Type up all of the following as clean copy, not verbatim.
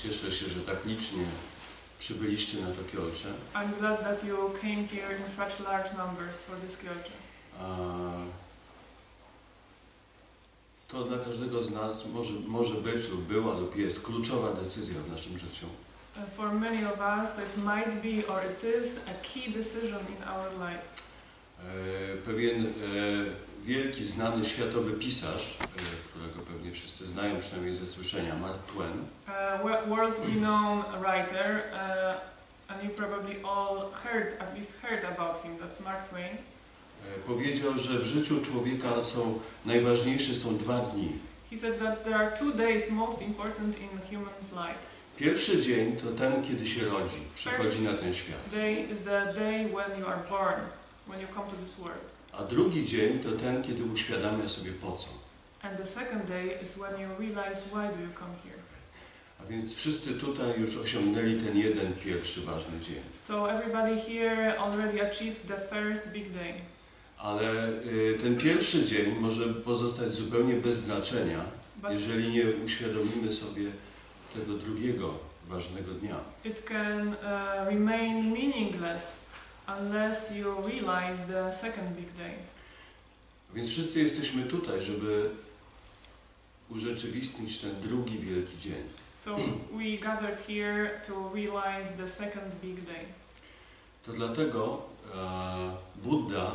Cieszę się, że tak licznie przybyliście na to Kiolcze. I'm glad that you came here in such large numbers for this Kiolcze. To dla każdego z nas może być lub była lub jest kluczowa decyzja w naszym życiu. For many of us it might be or it is a key decision in our life. Pewien wielki, znany światowy pisarz, którego pewnie wszyscy znają, przynajmniej ze słyszenia, Mark Twain. World-renowned writer, and you probably all at least heard about him. That's Mark Twain. Powiedział, że w życiu człowieka najważniejsze są 2 dni. He said that there are 2 days most important in a human's life. Pierwszy dzień to ten, kiedy się rodzi, przychodzi na ten świat. Day is the day when you are born, when you come to this world. A drugi dzień to ten, kiedy uświadamia sobie po co. And the second day is when you realize why do you come here. A więc wszyscy tutaj już osiągnęli ten jeden pierwszy ważny dzień. So everybody here already achieved the first big day. Ale ten pierwszy dzień może pozostać zupełnie bez znaczenia, jeżeli nie uświadomimy sobie tego drugiego ważnego dnia. It can remain meaningless unless you realize the second big day. Więc wszyscy jesteśmy tutaj, żeby urzeczywistnić ten drugi wielki dzień. So we gathered here to realize the second big day. To dlatego Buddha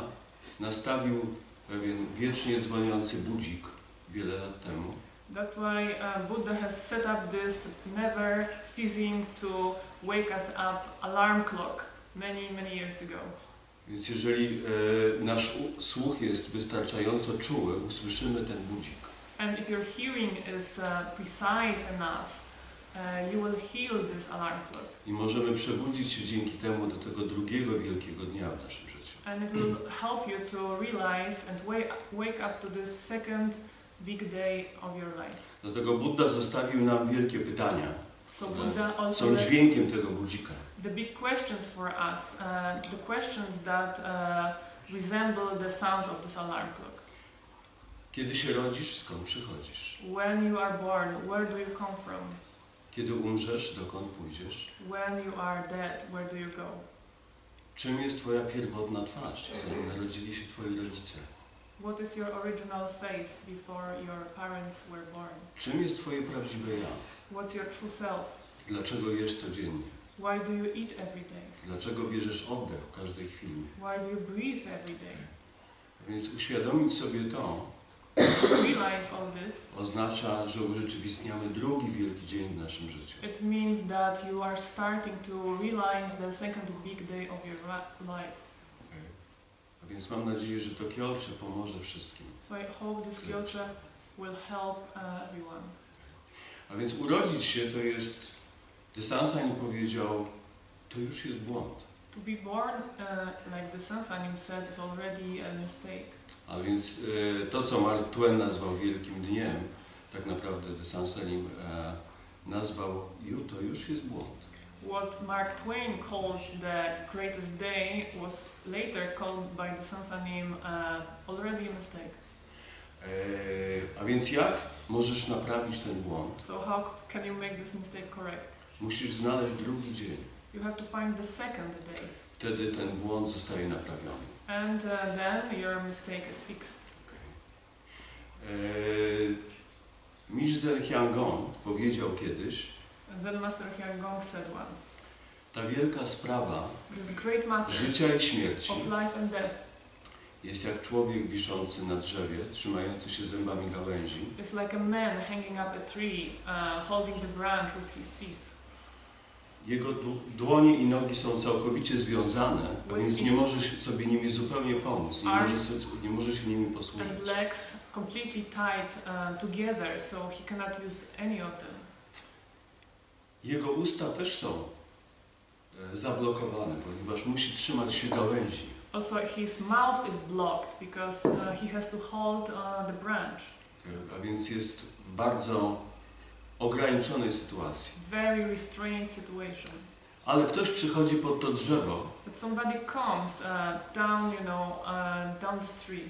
nastawił pewien wiecznie dzwoniący budzik wiele lat temu. That's why Buddha has set up this never ceasing to wake us up alarm clock many years ago. Więc jeżeli nasz słuch jest wystarczająco czuły, usłyszymy ten budzik. And if your hearing is precise enough, you will hear this alarm clock. I możemy przebudzić się dzięki temu do tego drugiego wielkiego dnia w naszym życiu. And it will help you to realize and wake up to this second big day of your life. Dlatego Buddha zostawił nam wielkie pytania. So Buddha also są dźwiękiem tego budzika. The big questions for us, the questions that resemble the sound of this alarm clock. Kiedy się rodzisz, skąd przychodzisz? When you are born, where do you come from? Kiedy umrzesz, dokąd pójdziesz? When you are dead, where do you go? Czym jest twoja pierwotna twarz, zanim narodzili się twoi rodzice? What is your original face before your parents were born? Czym jest twoje prawdziwe ja? What's your true self? Dlaczego jesz codziennie? Why do you eat every day? Dlaczego bierzesz oddech w każdej chwili? Why do you breathe every day? Więc uświadomić sobie to Realize all this. Oznacza, że urzeczywistniamy drugi wielki dzień w naszym życiu. It means that you are starting to realize the second big day of your life. Okay. A więc mam nadzieję, że to Kiolcze pomoże wszystkim. So I hope this Kiolcze will help everyone. A więc urodzić się to jest, de Sansanin powiedział, to już jest błąd. To be born, like the Sansanim said, is already a mistake. A więc to, co Mark Twain nazwał wielkim dniem, tak naprawdę de Sansanin nazwał, to już jest błąd. What Mark Twain called the greatest day was later called by the Sansanim already a mistake. A więc jak możesz naprawić ten błąd? So how can you make this mistake correct? Musisz znaleźć drugi dzień. You have to find the second day. Wtedy ten błąd zostaje naprawiony. And then your mistake is fixed. Okay. Michel Hyangong powiedział kiedyś, Zen Master Hyangong said once, ta wielka sprawa this great matter życia i śmierci of life and death jest jak człowiek wiszący na drzewie, trzymający się zębami gałęzi. is like a man hanging up a tree, holding the branch with his teeth. Jego dłonie i nogi są całkowicie związane, a więc nie możesz sobie nimi zupełnie pomóc, nie może się nimi posłużyć. And legs completely tied together, so he cannot use any of them. Jego usta też są zablokowane, ponieważ musi trzymać się gałęzi. Also, his mouth is blocked because he has to hold the branch. A więc jest w bardzo ograniczonej sytuacji. Very restrained situation. Ale ktoś przychodzi pod to drzewo But somebody comes down, down the street.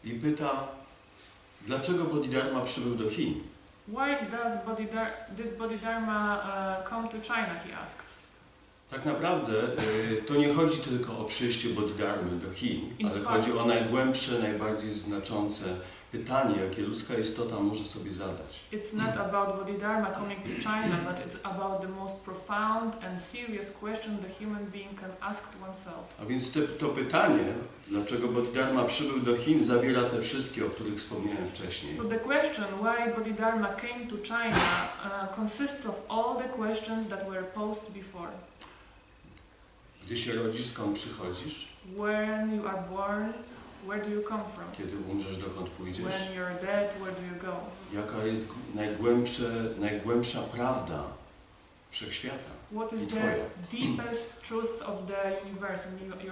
I pyta, dlaczego Bodhidharma przybył do Chin? Why did Bodhidharma come to China, he asks. Tak naprawdę to nie chodzi tylko o przyjście Bodhidharmy do Chin, ale chodzi o najgłębsze, najbardziej znaczące pytanie, jakie ludzka istota może sobie zadać. It's not about Bodhidharma coming to China, but it's about the most profound and serious question the human being can ask to oneself. A więc to pytanie, dlaczego Bodhidharma przybył do Chin, zawiera te wszystkie, o których wspomniałem wcześniej. So the question why Bodhidharma came to China consists of all the questions that were posed before. Gdy się rodzisz, skąd przychodzisz? When you are born, where do you come from? Kiedy umrzesz, dokąd pójdziesz? When you're dead, where do you go? Jaka jest najgłębsza prawda wszechświata? What is I the twoja? deepest truth of the universe and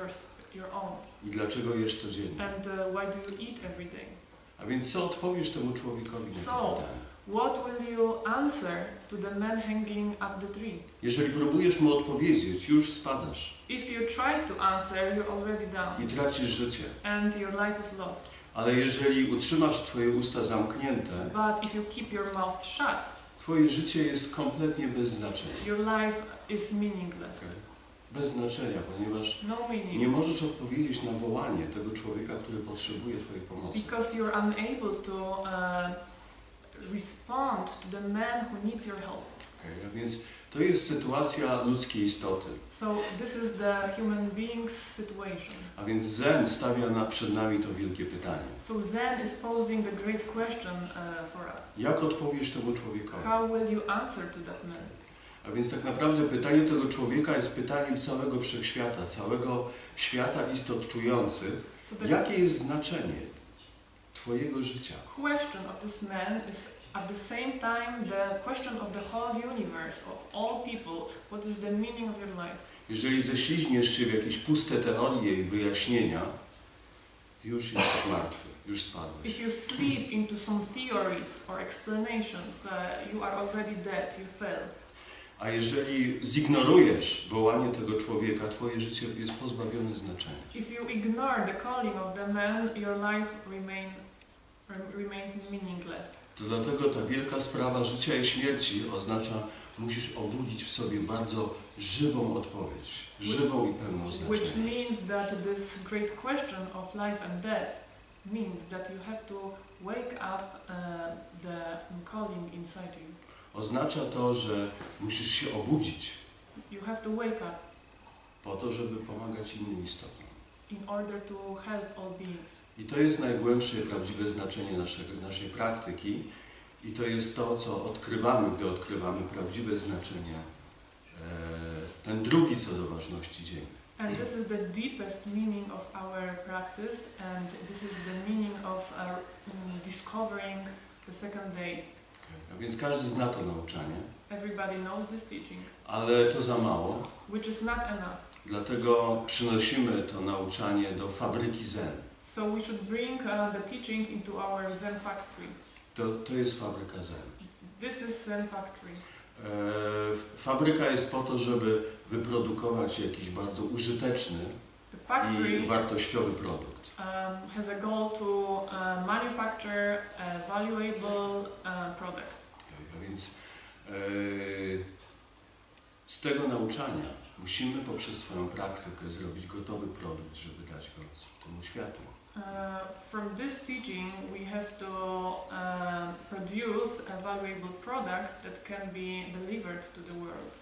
your own? I dlaczego jesz codziennie? And why do you eat every day? A więc co odpowiesz temu człowiekowi na to So, pytanie? what will you answer to the man hanging up the tree? Jeżeli próbujesz mu odpowiedzieć, już spadasz If you try to answer, you're already down, i tracisz życie. and your life is lost. Ale jeżeli utrzymasz twoje usta zamknięte, But if you keep your mouth shut, twoje życie jest kompletnie bez znaczenia. your life is meaningless. Okay? Bez znaczenia, ponieważ No meaning. nie możesz odpowiedzieć na wołanie tego człowieka, który potrzebuje twojej pomocy. Because you're unable to respond to the man who needs your help. Okay? A więc to jest sytuacja ludzkiej istoty. So this is the human being's situation. A więc Zen stawia przed nami to wielkie pytanie. So Zen is posing the great question for us. Jak odpowiesz temu człowiekowi? How will you answer to that man? A więc tak naprawdę pytanie tego człowieka jest pytaniem całego wszechświata, całego świata istot czujących. So the Jakie jest znaczenie twojego życia? question of this man is at the same time the question of the whole universe, of all people. What is the meaning of your life? Jeżeli ześliźniesz się w jakieś puste teorie i wyjaśnienia, już jesteś martwy, już spadłeś. If you sleep into some theories or explanations, you are already dead, you fell. A jeżeli zignorujesz wołanie tego człowieka, twoje życie jest pozbawione znaczenia. If you ignore the calling of the man, your life remains meaningless. To dlatego ta wielka sprawa życia i śmierci oznacza, musisz obudzić w sobie bardzo żywą odpowiedź, żywą i pełną Which znaczenia. means that this great question of life and death means that you have to wake up the calling inside you. Oznacza to, że musisz się obudzić You have to wake up po to, żeby pomagać innym istotom. in order to help all beings. I to jest najgłębsze i prawdziwe znaczenie naszej praktyki i to jest to, co odkrywamy, gdy odkrywamy prawdziwe znaczenie, ten drugi co do ważności dzień. And this is the deepest meaning of our practice, and this is the meaning of discovering the second day. A więc każdy zna to nauczanie, Everybody knows this teaching, ale to za mało, which is not enough. dlatego przynosimy to nauczanie do fabryki Zen. So we should bring the teaching into our Zen factory. To jest fabryka Zen. This is Zen factory. Fabryka jest po to, żeby wyprodukować jakiś bardzo użyteczny The factory i wartościowy produkt. has a goal to manufacture a valuable product. A więc z tego nauczania musimy poprzez swoją praktykę zrobić gotowy produkt, żeby dać go temu światu. From this teaching we have to produce a valuable product that can be delivered to the world.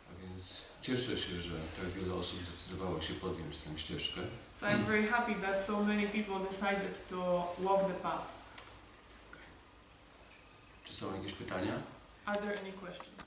A więc cieszę się, że tak wiele osób zdecydowało się podjąć tę ścieżkę. So I'm very happy that so many people decided to walk the path. Czy są jakieś pytania? Are there any questions?